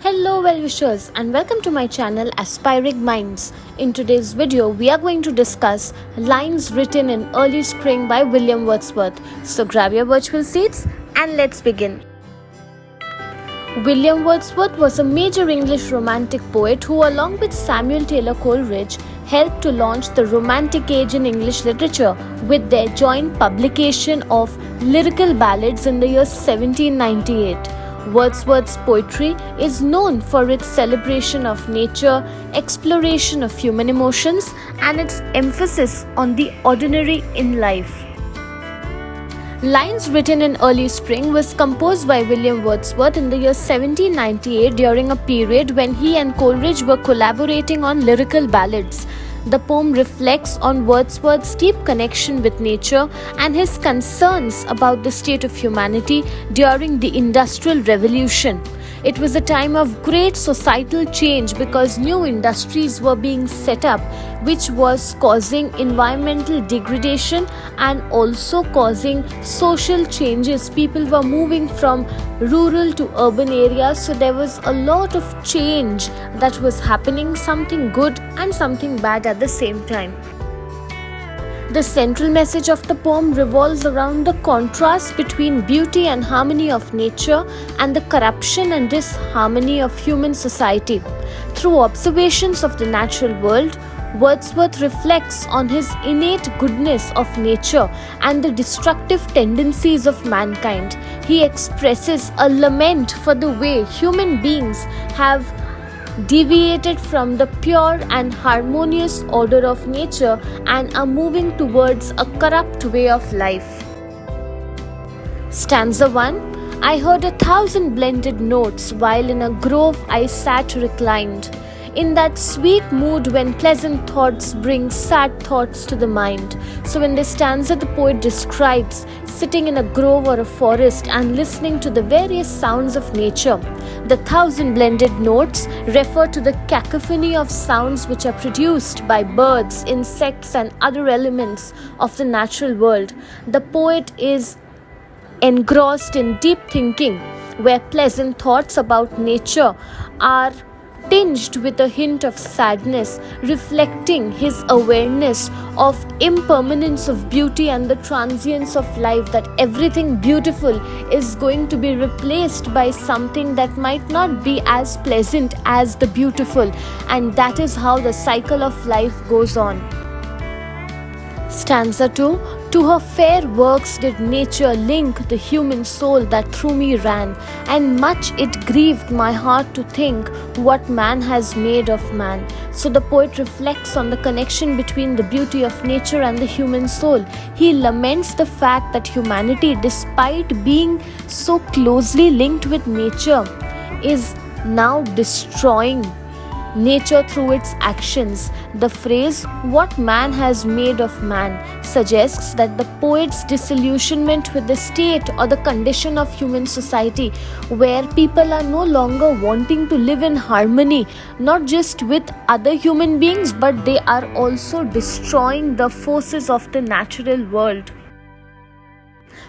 Hello well-wishers and welcome to my channel Aspiring Minds. In today's video, we are going to discuss lines written in early spring by William Wordsworth. So grab your virtual seats and let's begin. William Wordsworth was a major English romantic poet who, along with Samuel Taylor Coleridge, helped to launch the Romantic Age in English literature with their joint publication of lyrical ballads in the year 1798. Wordsworth's poetry is known for its celebration of nature, exploration of human emotions, and its emphasis on the ordinary in life. Lines Written in Early Spring was composed by William Wordsworth in the year 1798 during a period when he and Coleridge were collaborating on lyrical ballads. The poem reflects on Wordsworth's deep connection with nature and his concerns about the state of humanity during the Industrial Revolution. It was a time of great societal change because new industries were being set up, which was causing environmental degradation and also causing social changes. People were moving from rural to urban areas, so there was a lot of change that was happening, something good and something bad at the same time. The central message of the poem revolves around the contrast between beauty and harmony of nature and the corruption and disharmony of human society. Through observations of the natural world, Wordsworth reflects on his innate goodness of nature and the destructive tendencies of mankind. He expresses a lament for the way human beings have deviated from the pure and harmonious order of nature and are moving towards a corrupt way of life. Stanza 1. I heard 1,000 blended notes while in a grove I sat reclined, in that sweet mood when pleasant thoughts bring sad thoughts to the mind. So in this stanza, the poet describes sitting in a grove or a forest and listening to the various sounds of nature. The 1,000 blended notes refer to the cacophony of sounds which are produced by birds, insects, and other elements of the natural world. The poet is engrossed in deep thinking, where pleasant thoughts about nature are tinged with a hint of sadness, reflecting his awareness of impermanence of beauty and the transience of life, that everything beautiful is going to be replaced by something that might not be as pleasant as the beautiful, and that is how the cycle of life goes on. Stanza 2. To her fair works did nature link the human soul that through me ran, and much it grieved my heart to think what man has made of man. So the poet reflects on the connection between the beauty of nature and the human soul. He laments the fact that humanity, despite being so closely linked with nature, is now destroying nature through its actions. The phrase, what man has made of man, suggests that the poet's disillusionment with the state or the condition of human society, where people are no longer wanting to live in harmony, not just with other human beings, but they are also destroying the forces of the natural world.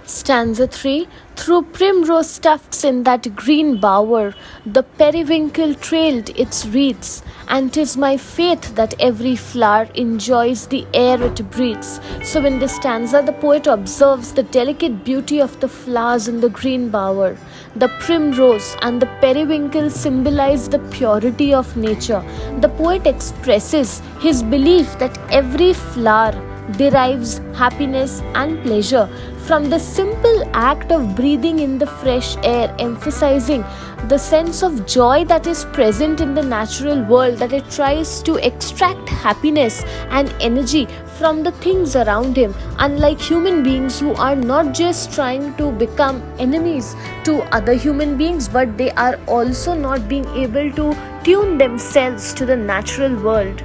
Stanza 3. Through primrose tufts in that green bower, the periwinkle trailed its wreaths, and 'tis my faith that every flower enjoys the air it breathes. So in this stanza, the poet observes the delicate beauty of the flowers in the green bower. The primrose and the periwinkle symbolize the purity of nature. The poet expresses his belief that every flower derives happiness and pleasure from the simple act of breathing in the fresh air, emphasizing the sense of joy that is present in the natural world, that it tries to extract happiness and energy from the things around him, unlike human beings who are not just trying to become enemies to other human beings, but they are also not being able to tune themselves to the natural world.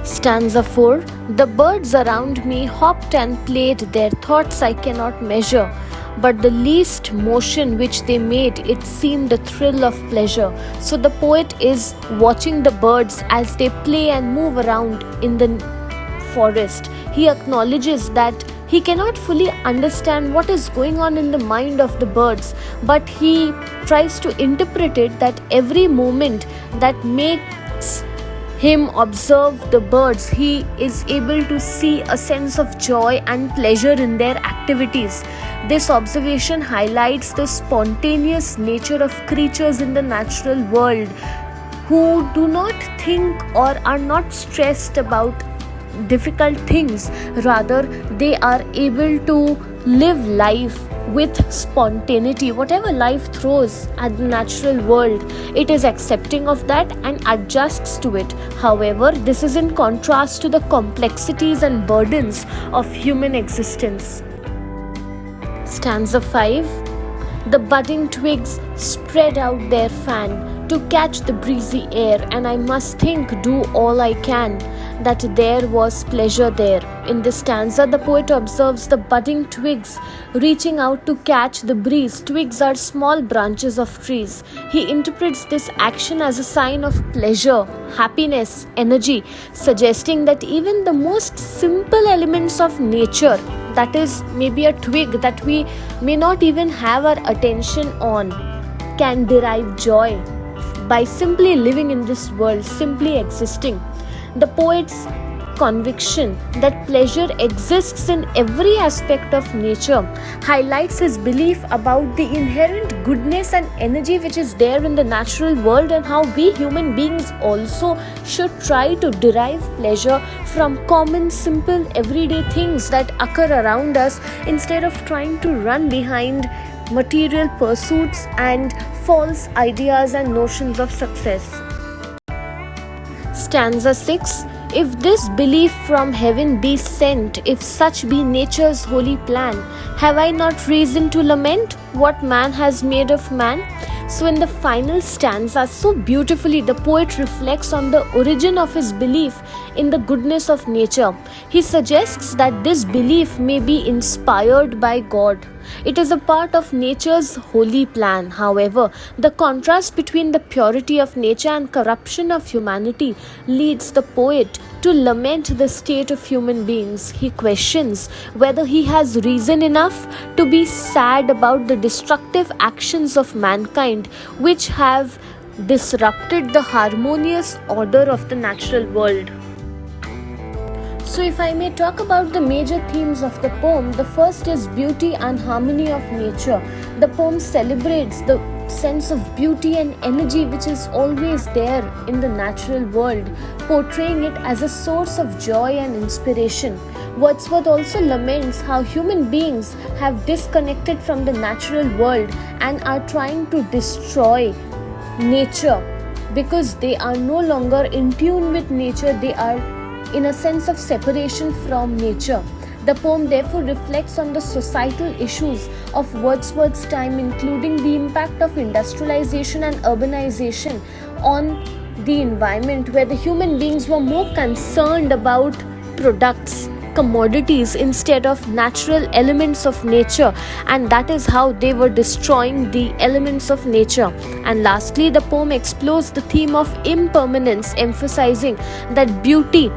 Stanza 4. The birds around me hopped and played, their thoughts I cannot measure. but the least motion which they made, it seemed a thrill of pleasure. So the poet is watching the birds as they play and move around in the forest. He acknowledges that he cannot fully understand what is going on in the mind of the birds, but he tries to interpret it that every moment that makes him observe the birds, he is able to see a sense of joy and pleasure in their activities. This observation highlights the spontaneous nature of creatures in the natural world who do not think or are not stressed about difficult things. Rather, they are able to live life with spontaneity. Whatever life throws at the natural world, it is accepting of that and adjusts to it. However, this is in contrast to the complexities and burdens of human existence. Stanza 5. The budding twigs spread out their fan to catch the breezy air, and I must think, do all I can, that there was pleasure there. In this stanza, the poet observes the budding twigs reaching out to catch the breeze. Twigs are small branches of trees. He interprets this action as a sign of pleasure, happiness, energy, suggesting that even the most simple elements of nature, that is maybe a twig that we may not even have our attention on, can derive joy by simply living in this world, simply existing. The poet's conviction that pleasure exists in every aspect of nature highlights his belief about the inherent goodness and energy which is there in the natural world, and how we human beings also should try to derive pleasure from common, simple, everyday things that occur around us, instead of trying to run behind material pursuits and false ideas and notions of success. Stanza 6. If this belief from heaven be sent, if such be nature's holy plan, have I not reason to lament what man has made of man? So in the final stanza, so beautifully, the poet reflects on the origin of his belief in the goodness of nature. He suggests that this belief may be inspired by God. It is a part of nature's holy plan. However, the contrast between the purity of nature and corruption of humanity leads the poet to lament the state of human beings. He questions whether he has reason enough to be sad about the destructive actions of mankind, which have disrupted the harmonious order of the natural world. So if I may talk about the major themes of the poem, the first is beauty and harmony of nature. The poem celebrates the sense of beauty and energy which is always there in the natural world, portraying it as a source of joy and inspiration. Wordsworth also laments how human beings have disconnected from the natural world and are trying to destroy nature because they are no longer in tune with nature. They are in a sense of separation from nature. The poem therefore reflects on the societal issues of Wordsworth's time, including the impact of industrialization and urbanization on the environment, where the human beings were more concerned about products, commodities, instead of natural elements of nature, and that is how they were destroying the elements of nature. And lastly, the poem explores the theme of impermanence, emphasizing that beauty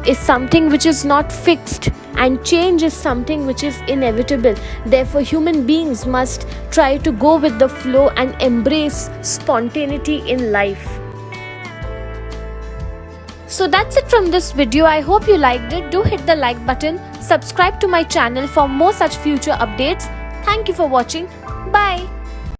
is something which is not fixed and change is something which is inevitable. Therefore, human beings must try to go with the flow and embrace spontaneity in life. So that's it from this video. I hope you liked it. Do hit the like button. Subscribe to my channel for more such future updates. Thank you for watching. Bye.